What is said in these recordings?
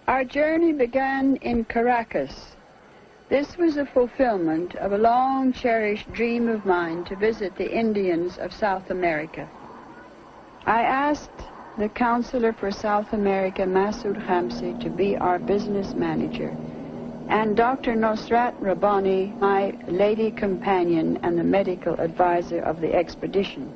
Our journey began in Caracas. This was a fulfillment of a long-cherished dream of mine to visit the Indians of South America. I asked the counselor for South America, Masood Khamsi, to be our business manager, and Dr. Nosrat Rabbani, my lady companion and the medical advisor of the expedition.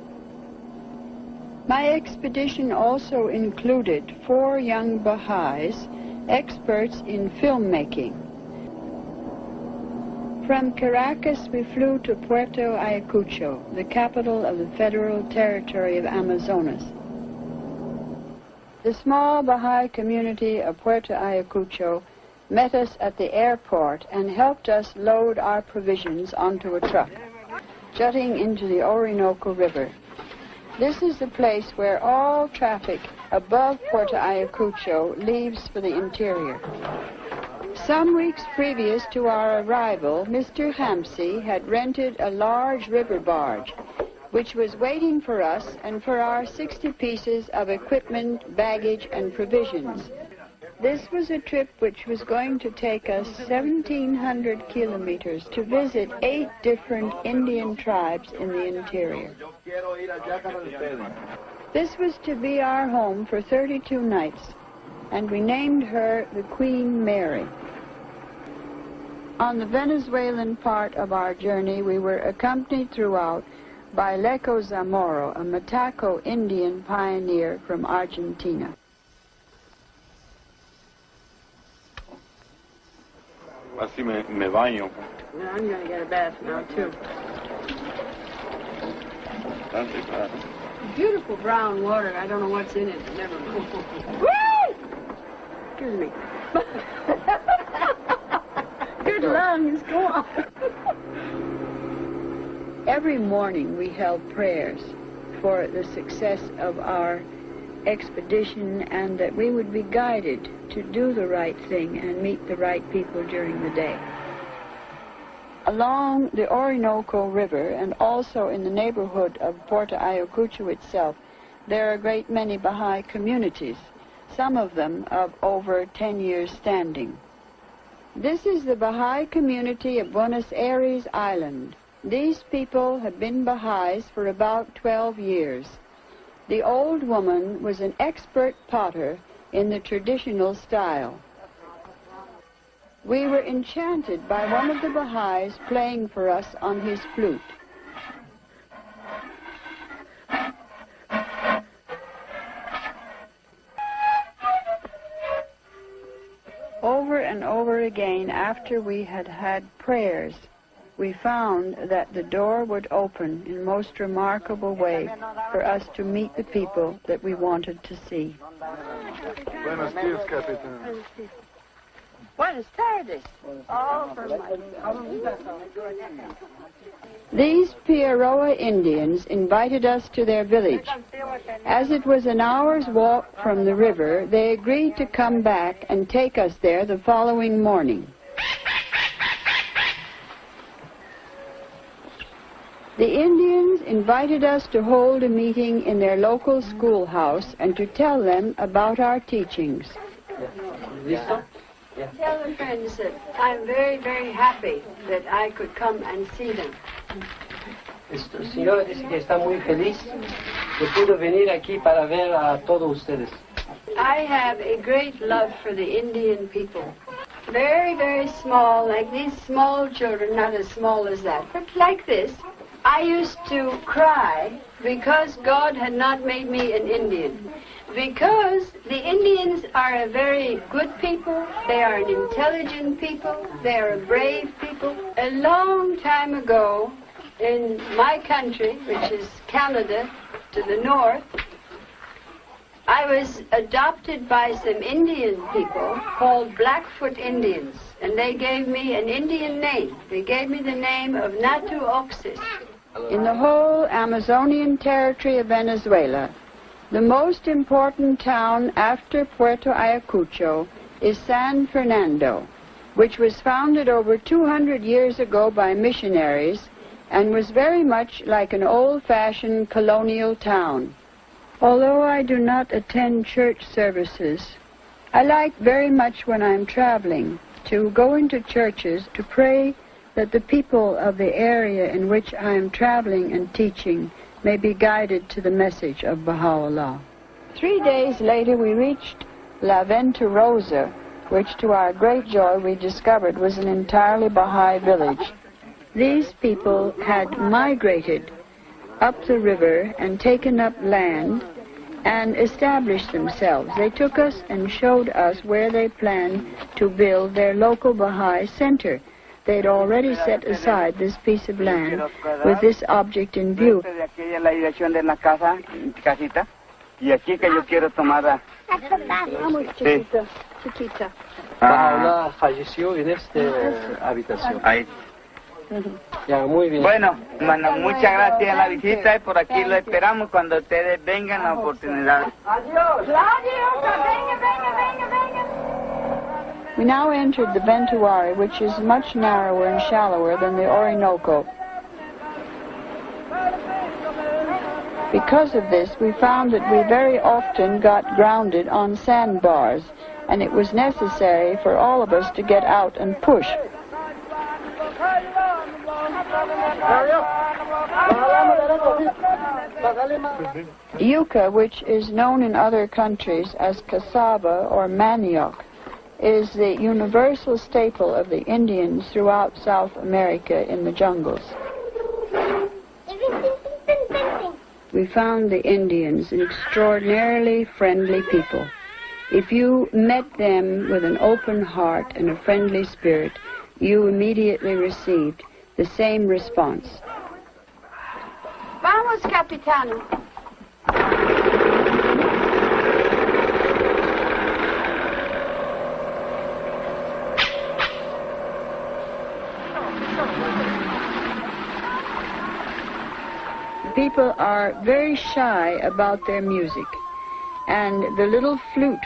My expedition also included 4 young Baha'is, experts in filmmaking. From Caracas, we flew to Puerto Ayacucho, the capital of the Federal Territory of Amazonas. The small Baha'i community of Puerto Ayacucho met us at the airport and helped us load our provisions onto a truck, jutting into the Orinoco River. This is the place where all traffic above Puerto Ayacucho leaves for the interior. Some weeks previous to our arrival, Mr. Khamsi had rented a large river barge, which was waiting for us and for our 60 pieces of equipment, baggage, and provisions. This was a trip which was going to take us 1,700 kilometers to visit 8 different Indian tribes in the interior. This was to be our home for 32 nights, and we named her the Queen Mary. On the Venezuelan part of our journey, we were accompanied throughout by Leco Zamoro, a Mataco Indian pioneer from Argentina. Así me baño. I'm going to get a bath now, too. Beautiful brown water. I don't know what's in it. Never mind. Woo! Excuse me. Good lungs. Go on. Every morning we held prayers for the success of our expedition and that we would be guided to do the right thing and meet the right people during the day. Along the Orinoco River and also in the neighborhood of Puerto Ayacucho itself, there are a great many Baha'i communities, some of them of over 10 years standing. This is the Baha'i community of Buenos Aires Island. These people have been Baha'is for about 12 years. The old woman was an expert potter in the traditional style. We were enchanted by one of the Baha'is playing for us on his flute. Over and over again, after we had had prayers, we found that the door would open in a most remarkable way for us to meet the people that we wanted to see. Buenos días, Capitán. Buenas tardes. These Piaroa Indians invited us to their village. As it was an hour's walk from the river, they agreed to come back and take us there the following morning. The Indians invited us to hold a meeting in their local schoolhouse and to tell them about our teachings. Tell the friends that I'm very, very happy that I could come and see them. El señor dice que está muy feliz que pudo venir aquí para ver a todos ustedes. I have a great love for the Indian people. Very, very small, like these small children, not as small as that, but like this. I used to cry because God had not made me an Indian. Because the Indians are a very good people, they are an intelligent people, they are a brave people. A long time ago, in my country, which is Canada, to the north, I was adopted by some Indian people called Blackfoot Indians, and they gave me an Indian name. They gave me the name of Natu Oxis. In the whole Amazonian territory of Venezuela, the most important town after Puerto Ayacucho is San Fernando, which was founded over 200 years ago by missionaries and was very much like an old-fashioned colonial town. Although I do not attend church services, I like very much when I'm traveling to go into churches to pray that the people of the area in which I am traveling and teaching may be guided to the message of Baha'u'llah. 3 days later we reached La Venturosa, which to our great joy we discovered was an entirely Baha'i village. These people had migrated up the river and taken up land and established themselves. They took us and showed us where they planned to build their local Baha'i center. They'd already set aside this piece of land with this object in view. Baha'u'llah falleció en esta habitación. Ahí. Ya, muy bien. Bueno, muchas gracias a la visita y por aquí lo esperamos cuando ustedes vengan la oportunidad. Adiós. We now entered the Ventuari, which is much narrower and shallower than the Orinoco. Because of this, we found that we very often got grounded on sandbars, and it was necessary for all of us to get out and push. Yuca, which is known in other countries as cassava or manioc, is the universal staple of the Indians throughout South America in the jungles. We found the Indians an extraordinarily friendly people. If you met them with an open heart and a friendly spirit, you immediately received the same response. Vamos, capitano. People are very shy about their music, and the little flute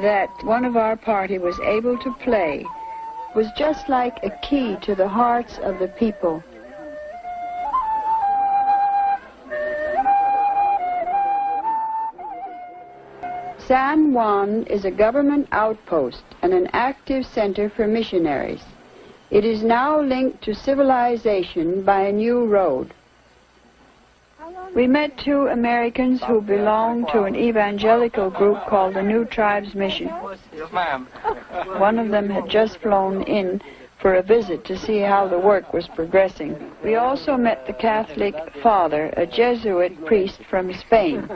that one of our party was able to play was just like a key to the hearts of the people. San Juan is a government outpost and an active center for missionaries. It is now linked to civilization by a new road. We met 2 Americans who belong to an evangelical group called the New Tribes Mission. One of them had just flown in for a visit to see how the work was progressing. We also met the Catholic father, a Jesuit priest from Spain.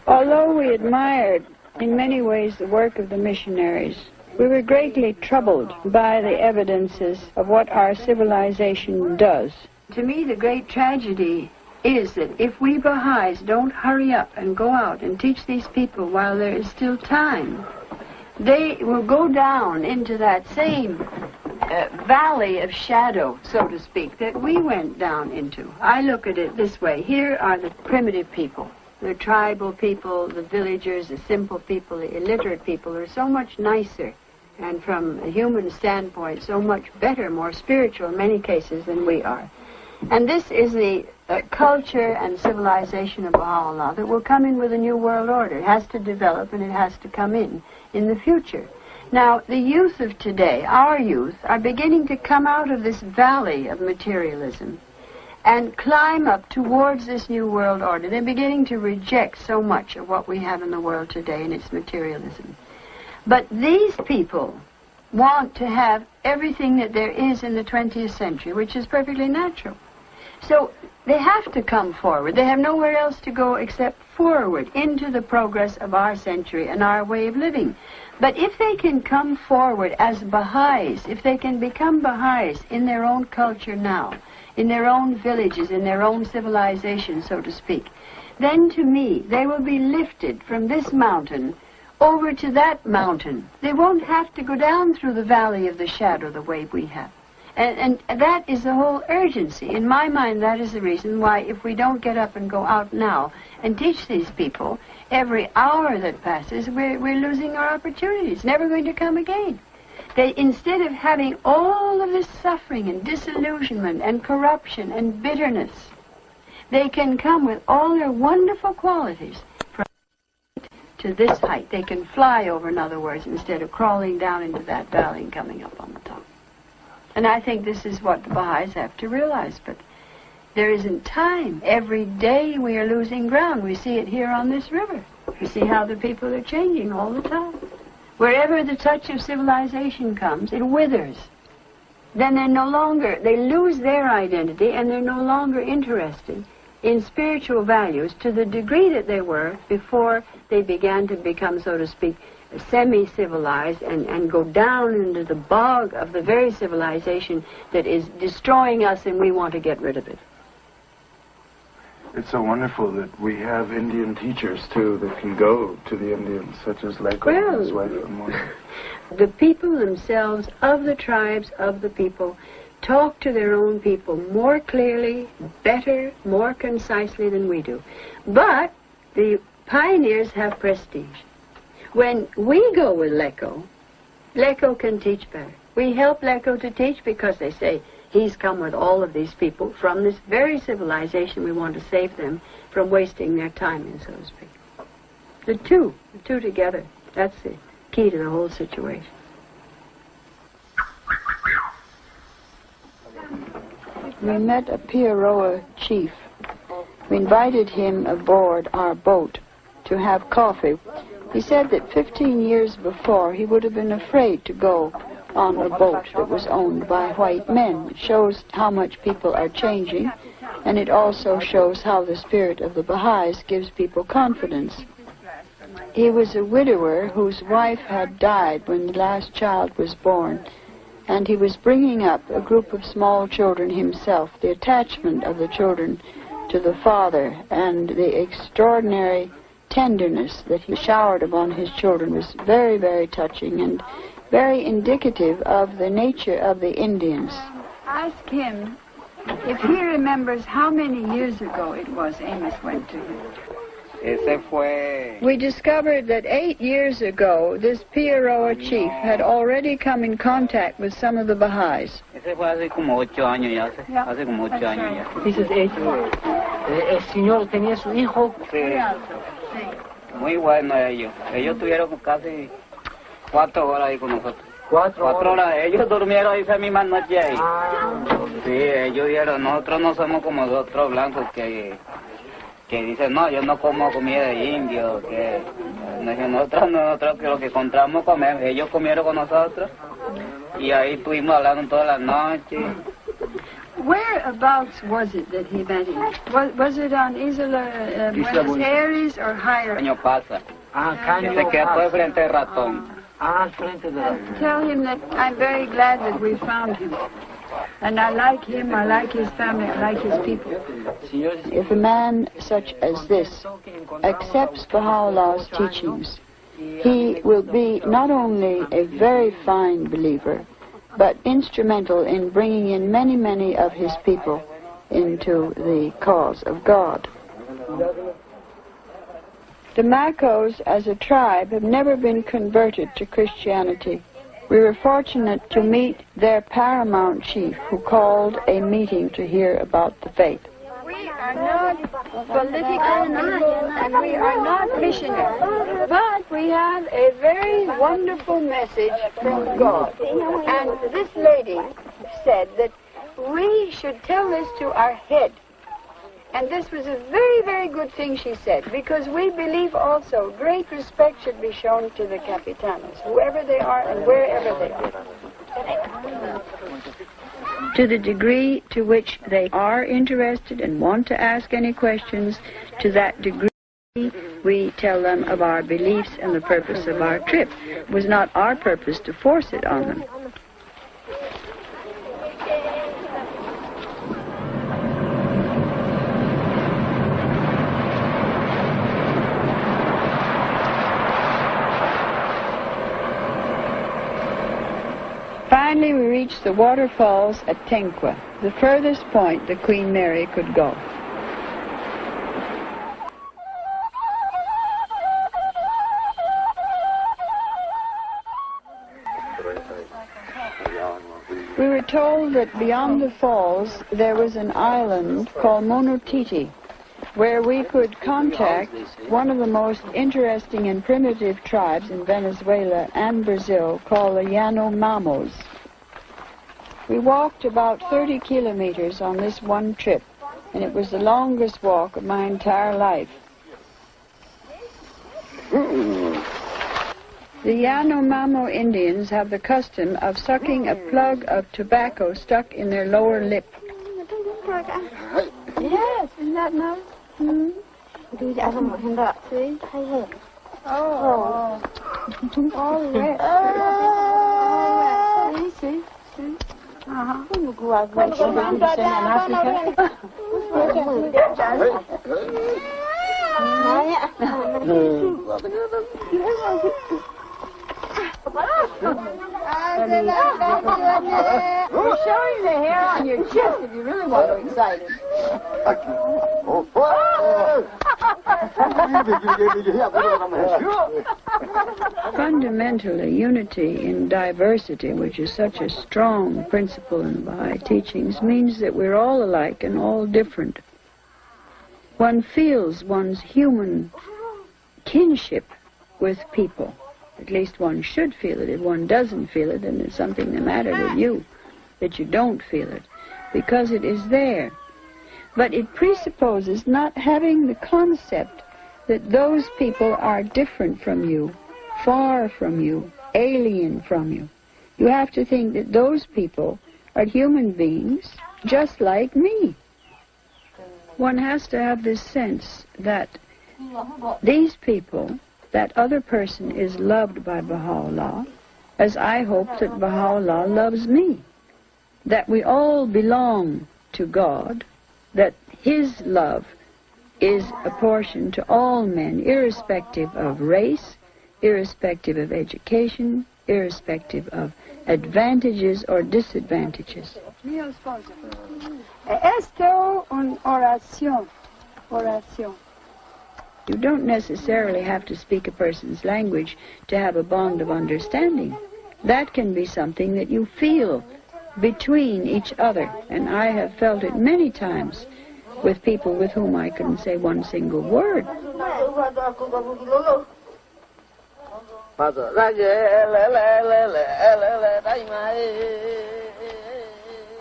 Although we admired in many ways the work of the missionaries, we were greatly troubled by the evidences of what our civilization does. To me, the great tragedy is that if we Baha'is don't hurry up and go out and teach these people while there is still time, they will go down into that same valley of shadow, so to speak, that we went down into. I look at it this way. Here are the primitive people, the tribal people, the villagers, the simple people, the illiterate people are so much nicer and from a human standpoint so much better, more spiritual in many cases than we are. And this is the culture and civilization of Baha'u'llah that will come in with a new world order. It has to develop and it has to come in the future. Now, the youth of today, our youth, are beginning to come out of this valley of materialism and climb up towards this new world order. They're beginning to reject so much of what we have in the world today and its materialism. But these people want to have everything that there is in the 20th century, which is perfectly natural. So they have to come forward. They have nowhere else to go except forward into the progress of our century and our way of living. But if they can come forward as Baha'is, if they can become Baha'is in their own culture now, in their own villages, in their own civilization, so to speak, then to me they will be lifted from this mountain over to that mountain. They won't have to go down through the valley of the shadow the way we have. And that is the whole urgency. In my mind, that is the reason why if we don't get up and go out now and teach these people, every hour that passes, we're losing our opportunities, never going to come again. They, instead of having all of this suffering and disillusionment and corruption and bitterness, they can come with all their wonderful qualities to this height. They can fly over, in other words, instead of crawling down into that valley and coming up on the top. And I think this is what the Baha'is have to realize, but there isn't time. Every day we are losing ground. We see it here on this river. We see how the people are changing all the time. Wherever the touch of civilization comes, it withers. Then they lose their identity, and they're no longer interested in spiritual values to the degree that they were before they began to become, so to speak, semi-civilized and go down into the bog of the very civilization that is destroying us, and we want to get rid of it. It's so wonderful that we have Indian teachers, too, that can go to the Indians, such as Leko and his wife. The people themselves, of the tribes, of the people, talk to their own people more clearly, better, more concisely than we do. But the pioneers have prestige. When we go with Leko, Leko can teach better. We help Leko to teach because they say, he's come with all of these people from this very civilization. We want to save them from wasting their time in, so to speak. The two together, that's the key to the whole situation. We met a Piaroa chief. We invited him aboard our boat to have coffee. He said that 15 years before he would have been afraid to go on a boat that was owned by white men. It shows how much people are changing, and it also shows how the spirit of the Baha'is gives people confidence. He was a widower whose wife had died when the last child was born, and he was bringing up a group of small children himself. The attachment of the children to the father and the extraordinary tenderness that he showered upon his children was very, very touching and very indicative of the nature of the Indians. Ask him if he remembers how many years ago it was Amos went to him. We discovered that 8 years ago, this Piaroa chief had already come in contact with some of the Baha'is. He says 8 years. El señor tenía su hijo. Muy bueno ellos. Ellos tuvieron casi 4 horas ahí con nosotros. 4 horas. Ellos durmieron esa misma noche ahí. Sí, ellos dijeron, nosotros no somos como los otros blancos que dicen, no, yo no como comida de indio. Que nosotros que lo que encontramos comer, ellos comieron con nosotros. Y ahí estuvimos hablando toda la noche. Whereabouts was it that he met him? Was it on Isla Buenos Aires or higher? Caño pasa. Que se quedó frente al ratón. Frente del ratón. Tell him that I'm very glad that we found him. And I like him, I like his family, I like his people. If a man such as this accepts Baha'u'llah's teachings, he will be not only a very fine believer, but instrumental in bringing in many, many of his people into the cause of God. The Makos, as a tribe, have never been converted to Christianity. We were fortunate to meet their paramount chief, who called a meeting to hear about the faith. We are not political people, and we are not missionaries, but we have a very wonderful message from God. And this lady said that we should tell this to our head. And this was a very, very good thing she said, because we believe also great respect should be shown to the capitanes, whoever they are and wherever they are. To the degree to which they are interested and want to ask any questions, to that degree we tell them of our beliefs and the purpose of our trip. It was not our purpose to force it on them. Finally, we reached the waterfalls at Tenqua, the furthest point the Queen Mary could go. We were told that beyond the falls there was an island called Monotiti, where we could contact one of the most interesting and primitive tribes in Venezuela and Brazil called the Yanomamos. We walked about 30 kilometers on this one trip, and it was the longest walk of my entire life. The Yanomamo Indians have the custom of sucking a plug of tobacco stuck in their lower lip. Yes, isn't that nice? Hmm? See? Oh. All wet. See? You're showing the hair on your chest if you really want to excite it. Fundamentally, unity in diversity, which is such a strong principle in the Baha'i teachings, means that we're all alike and all different. One feels one's human kinship with people. At least one should feel it. If one doesn't feel it, then there's something the matter with you, that you don't feel it, because it is there. But it presupposes not having the concept that those people are different from you, far from you, alien from you. You have to think that those people are human beings just like me. One has to have this sense that these people, that other person is loved by Baha'u'llah, as I hope that Baha'u'llah loves me. That we all belong to God, that His love is apportioned to all men, irrespective of race, irrespective of education, irrespective of advantages or disadvantages. Esto un oración. Oración. You don't necessarily have to speak a person's language to have a bond of understanding. That can be something that you feel between each other, and I have felt it many times with people with whom I couldn't say one single word.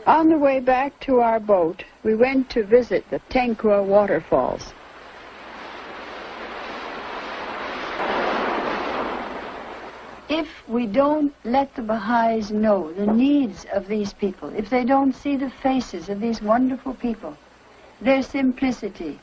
On the way back to our boat, we went to visit the Tenkwa waterfalls. If we don't let the Baha'is know the needs of these people, if they don't see the faces of these wonderful people, their simplicity,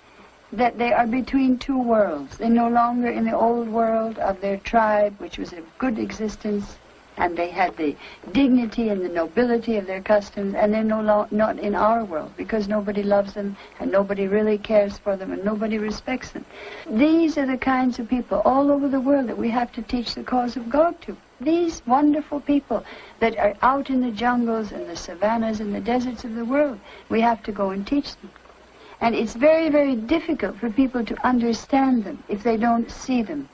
that they are between two worlds. They're no longer in the old world of their tribe, which was a good existence, and they had the dignity and the nobility of their customs, and they're not in our world, because nobody loves them, and nobody really cares for them, and nobody respects them. These are the kinds of people all over the world that we have to teach the cause of God to. These wonderful people that are out in the jungles and the savannas and the deserts of the world, we have to go and teach them. And it's very, very difficult for people to understand them if they don't see them.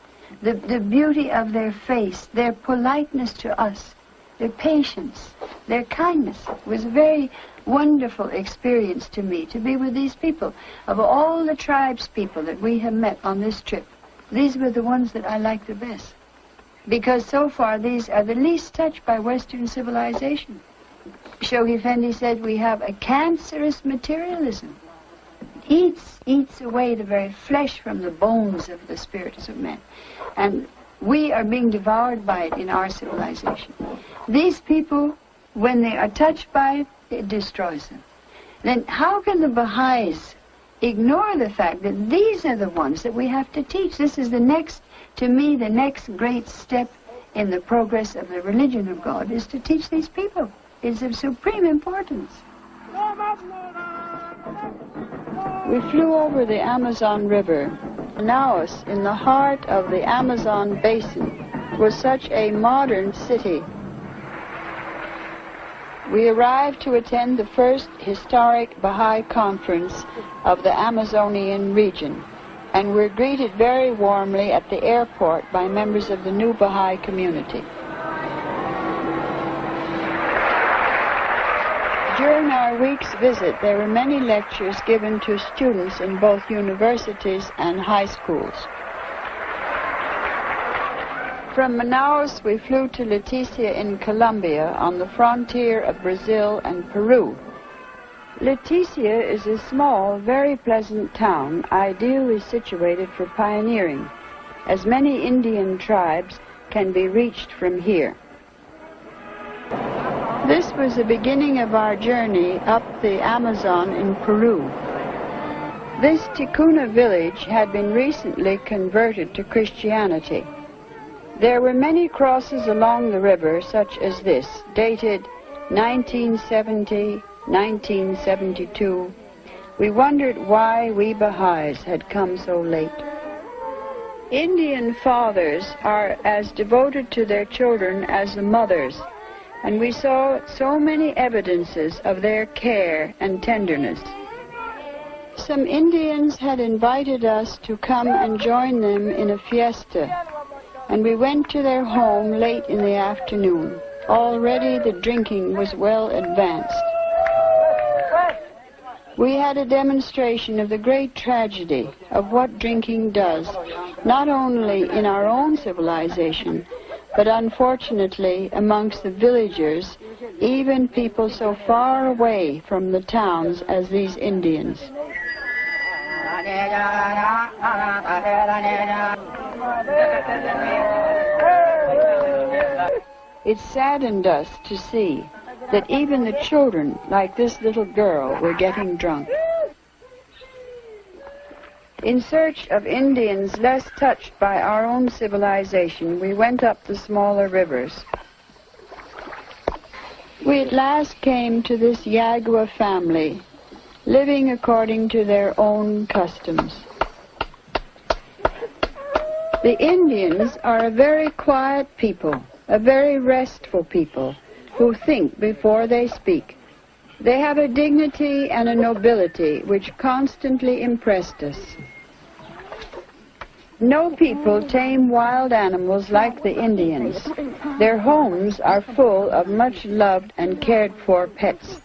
The beauty of their face, their politeness to us, their patience, their kindness was a very wonderful experience to me, to be with these people. Of all the tribes people that we have met on this trip, these were the ones that I liked the best. Because so far these are the least touched by Western civilization. Shoghi Effendi said we have a cancerous materialism. Eats away the very flesh from the bones of the spirits of men. And we are being devoured by it in our civilization. These people, when they are touched by it, it destroys them. Then how can the Baha'is ignore the fact that these are the ones that we have to teach? This is the next, to me, the next great step in the progress of the religion of God, is to teach these people. It's of supreme importance. We flew over the Amazon River. Manaus, in the heart of the Amazon basin, was such a modern city. We arrived to attend the first historic Baha'i conference of the Amazonian region, and were greeted very warmly at the airport by members of the new Baha'i community. During our week's visit, there were many lectures given to students in both universities and high schools. From Manaus, we flew to Leticia in Colombia on the frontier of Brazil and Peru. Leticia is a small, very pleasant town, ideally situated for pioneering, as many Indian tribes can be reached from here. This was the beginning of our journey up the Amazon in Peru. This Ticuna village had been recently converted to Christianity. There were many crosses along the river, such as this, dated 1970, 1972. We wondered why we Baha'is had come so late. Indian fathers are as devoted to their children as the mothers, and we saw so many evidences of their care and tenderness. Some Indians had invited us to come and join them in a fiesta, and we went to their home late in the afternoon. Already the drinking was well advanced. We had a demonstration of the great tragedy of what drinking does, not only in our own civilization, but unfortunately amongst the villagers, even people so far away from the towns as these Indians. It saddened us to see that even the children, like this little girl, were getting drunk. In search of Indians less touched by our own civilization, we went up the smaller rivers. We at last came to this Yagua family, living according to their own customs. The Indians are a very quiet people, a very restful people, who think before they speak. They have a dignity and a nobility which constantly impressed us. No people tame wild animals like the Indians. Their homes are full of much loved and cared for pets.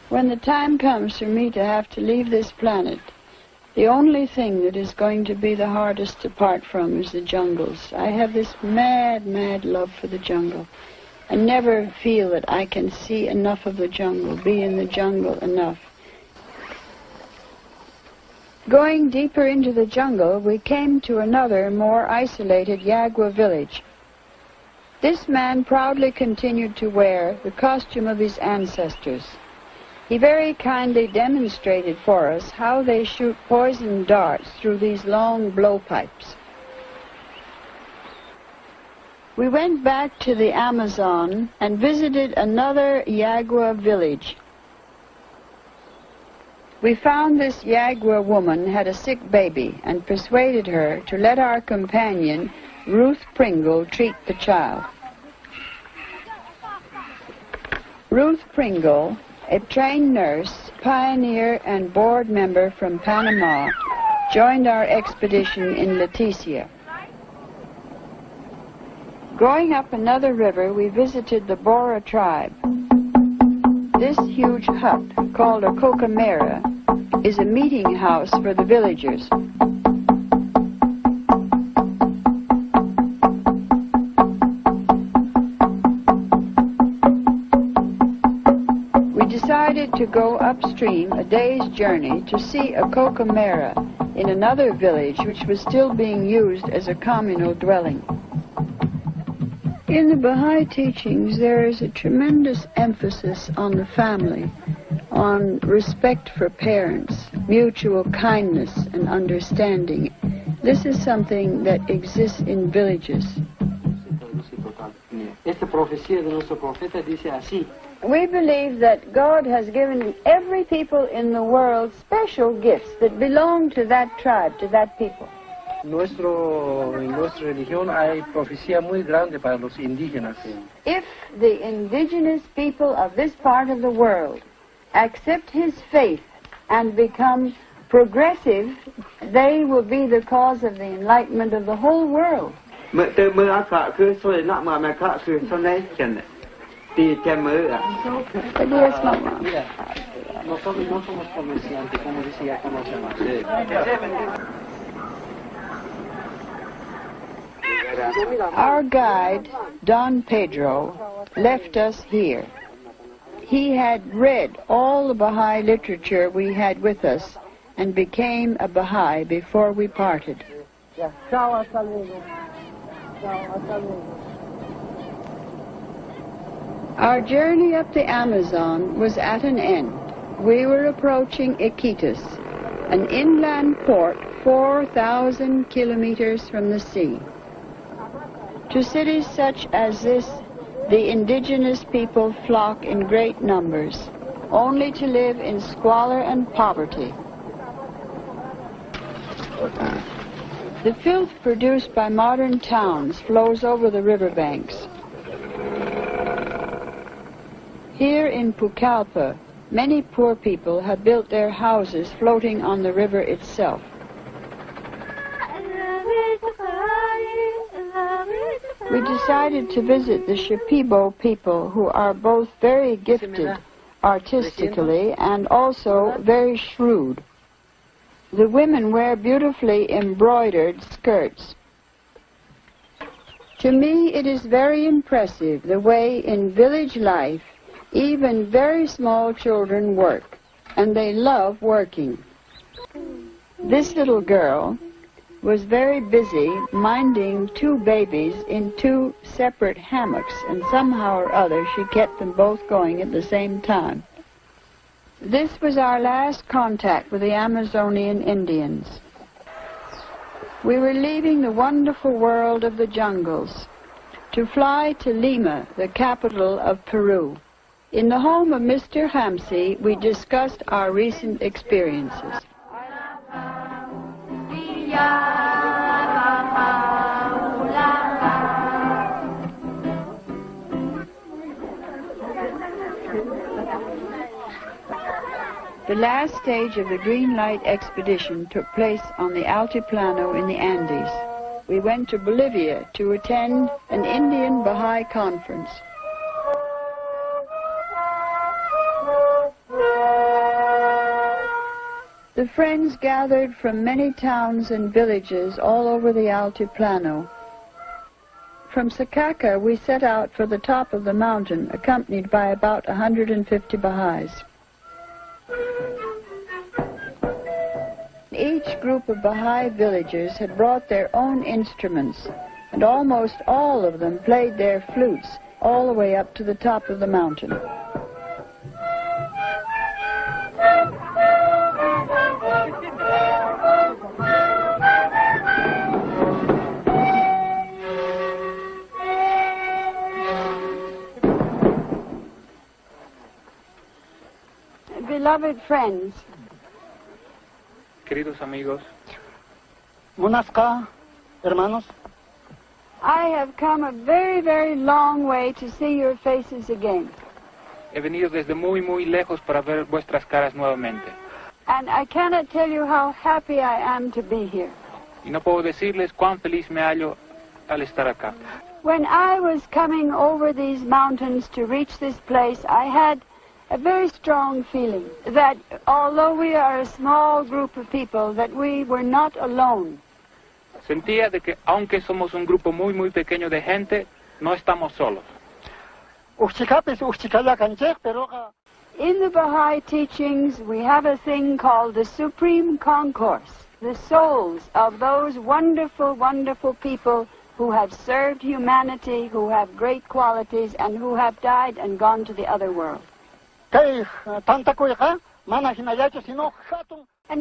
When the time comes for me to have to leave this planet, the only thing that is going to be the hardest to part from is the jungles. I have this mad, mad love for the jungle. I never feel that I can see enough of the jungle, be in the jungle enough. Going deeper into the jungle, we came to another, more isolated Yagua village. This man proudly continued to wear the costume of his ancestors. He very kindly demonstrated for us how they shoot poison darts through these long blowpipes. We went back to the Amazon and visited another Yagua village. We found this Yagua woman had a sick baby and persuaded her to let our companion, Ruth Pringle, treat the child. Ruth Pringle, a trained nurse, pioneer and board member from Panama, joined our expedition in Leticia. Going up another river, we visited the Bora tribe. This huge hut, called a cocamera, is a meeting house for the villagers. We decided to go upstream a day's journey to see a cocamera in another village which was still being used as a communal dwelling. In the Baha'i teachings, there is a tremendous emphasis on the family, on respect for parents, mutual kindness and understanding. This is something that exists in villages. We believe that God has given every people in the world special gifts that belong to that tribe, to that people. En nuestra religión hay profecía muy grande para los indígenas. If the indigenous people of this part of the world accept his faith and become progressive, they will be the cause of the enlightenment of the whole world. Adiós, mamá. Mira, nosotros no somos comerciantes, como decía, conocemos. Our guide, Don Pedro, left us here. He had read all the Baha'i literature we had with us and became a Baha'i before we parted. Our journey up the Amazon was at an end. We were approaching Iquitos, an inland port 4,000 kilometers from the sea. To cities such as this, the indigenous people flock in great numbers, only to live in squalor and poverty. The filth produced by modern towns flows over the riverbanks. Here in Pucallpa, many poor people have built their houses floating on the river itself. We decided to visit the Shipibo people, who are both very gifted artistically and also very shrewd. The women wear beautifully embroidered skirts. To me, it is very impressive the way in village life even very small children work, and they love working. This little girl was very busy minding two babies in two separate hammocks, and somehow or other she kept them both going at the same time. This was our last contact with the Amazonian Indians. We were leaving the wonderful world of the jungles to fly to Lima, the capital of Peru. In the home of Mr. Hamsi, we discussed our recent experiences. The last stage of the Green Light expedition took place on the Altiplano in the Andes. We went to Bolivia to attend an Indian Baha'i conference. The friends gathered from many towns and villages all over the Altiplano. From Sakaka, we set out for the top of the mountain, accompanied by about 150 Baha'is. Each group of Baha'i villagers had brought their own instruments, and almost all of them played their flutes all the way up to the top of the mountain. Beloved friends, queridos amigos, Munaska, hermanos, I have come a very, very long way to see your faces again. he venido desde muy, muy lejos para ver vuestras caras nuevamente. And I cannot tell you how happy I am to be here. Y no puedo decirles cuán feliz me hallo al estar acá. When I was coming over these mountains to reach this place, I had a very strong feeling that although we are a small group of people, that we were not alone. Sentía de que aunque somos un grupo muy, muy pequeño de gente, no estamos solos. In the Baha'i teachings, we have a thing called the Supreme Concourse, the souls of those wonderful, wonderful people who have served humanity, who have great qualities, and who have died and gone to the other world. And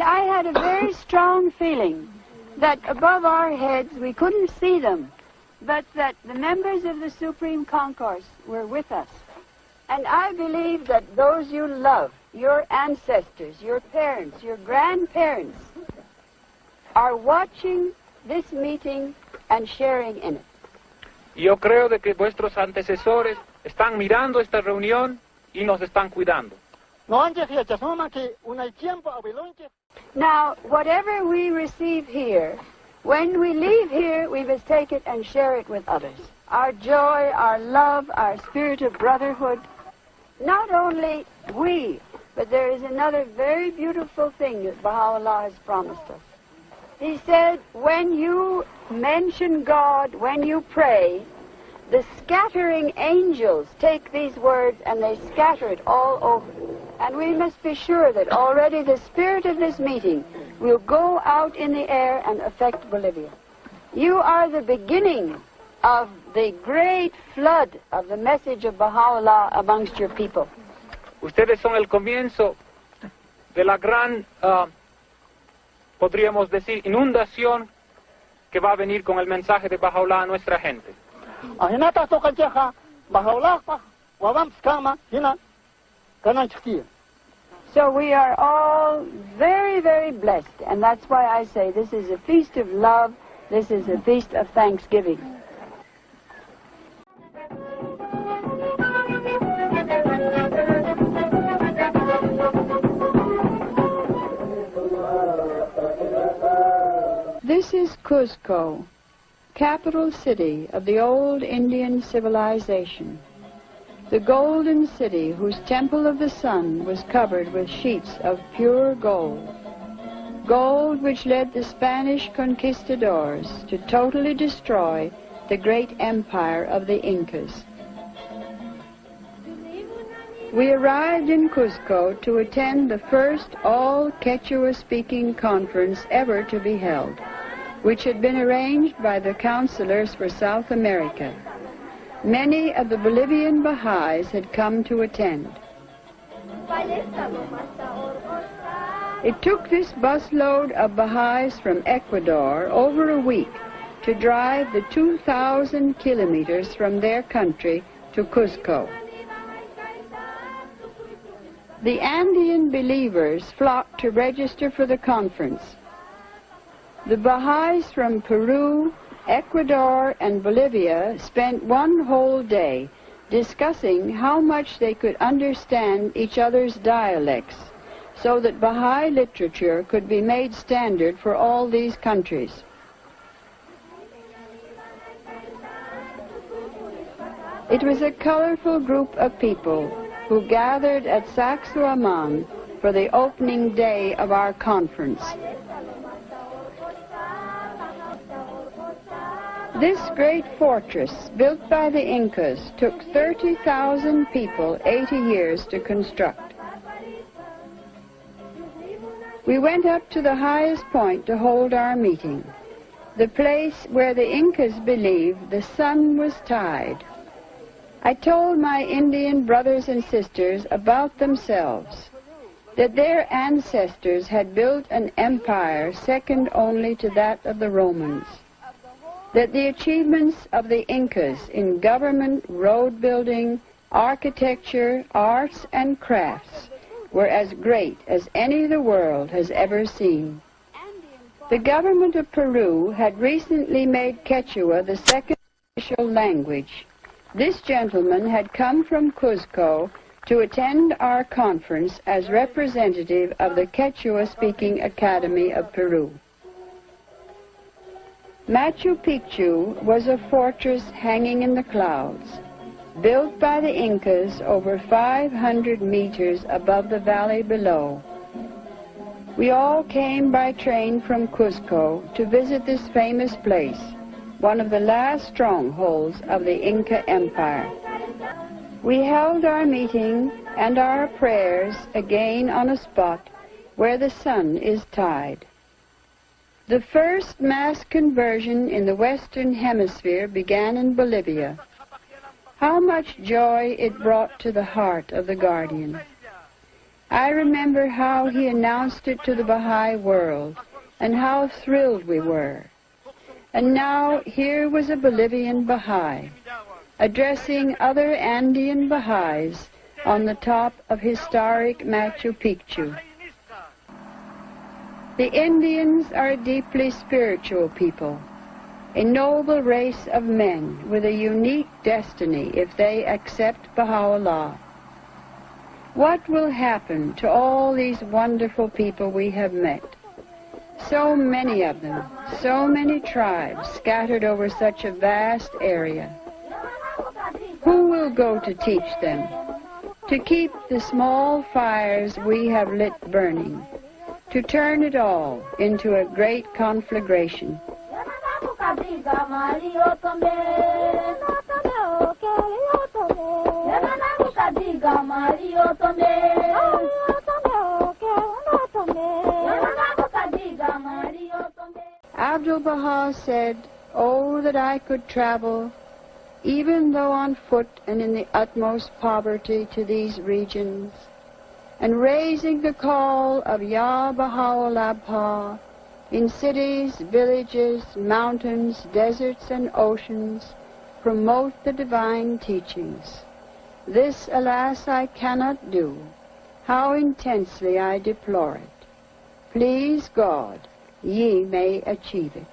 I had a very strong feeling that above our heads we couldn't see them, but that the members of the Supreme Concourse were with us. And I believe that those you love, your ancestors, your parents, your grandparents, are watching this meeting and sharing in it. Yo creo de que vuestros antecesores están mirando esta reunión y nos están cuidando. Now, whatever we receive here, when we leave here, we must take it and share it with others. Our joy, our love, our spirit of brotherhood. Not only we, but there is another very beautiful thing that Baha'u'llah has promised us. He said, when you mention God, when you pray, the scattering angels take these words and they scatter it all over. And we must be sure that already the spirit of this meeting will go out in the air and affect Bolivia. You are the beginning of the great flood of the message of Baha'u'llah amongst your people. Ustedes son el comienzo de la gran, podríamos decir, inundación que va a venir con el mensaje de Baha'u'llah a nuestra gente. So we are all very, very blessed, and that's why I say this is a feast of love, this is a feast of thanksgiving. This is Cuzco, capital city of the old Indian civilization. The golden city whose temple of the sun was covered with sheets of pure gold. Gold which led the Spanish conquistadors to totally destroy the great empire of the Incas. We arrived in Cuzco to attend the first all-Quechua-speaking conference ever to be held, which had been arranged by the counselors for South America. Many of the Bolivian Baha'is had come to attend. It took this busload of Baha'is from Ecuador over a week to drive the 2,000 kilometers from their country to Cuzco. The Andean believers flocked to register for the conference. The Baha'is from Peru, Ecuador, and Bolivia spent one whole day discussing how much they could understand each other's dialects so that Baha'i literature could be made standard for all these countries. It was a colorful group of people who gathered at Sacsayhuaman for the opening day of our conference. This great fortress, built by the Incas, took 30,000 people 80 years to construct. We went up to the highest point to hold our meeting, the place where the Incas believed the sun was tied. I told my Indian brothers and sisters about themselves, that their ancestors had built an empire second only to that of the Romans, that the achievements of the Incas in government, road building, architecture, arts, and crafts were as great as any the world has ever seen. The government of Peru had recently made Quechua the second official language. This gentleman had come from Cuzco to attend our conference as representative of the Quechua-speaking Academy of Peru. Machu Picchu was a fortress hanging in the clouds, built by the Incas over 500 meters above the valley below. We all came by train from Cuzco to visit this famous place, one of the last strongholds of the Inca Empire. We held our meeting and our prayers again on a spot where the sun is tied. The first mass conversion in the Western Hemisphere began in Bolivia. How much joy it brought to the heart of the Guardian. I remember how he announced it to the Baha'i world, and how thrilled we were. And now here was a Bolivian Baha'i, addressing other Andean Baha'is on the top of historic Machu Picchu. The Indians are a deeply spiritual people, a noble race of men with a unique destiny if they accept Baha'u'llah. What will happen to all these wonderful people we have met? so many of them, so many tribes scattered over such a vast area. Who will go to teach them? To keep the small fires we have lit burning, to turn it all into a great conflagration. Abdu'l-Baha said, "Oh, that I could travel, even though on foot and in the utmost poverty, to these regions, and raising the call of Ya Baha'u'llah in cities, villages, mountains, deserts, and oceans, promote the divine teachings. This, alas, I cannot do. How intensely I deplore it. Please God, ye may achieve it."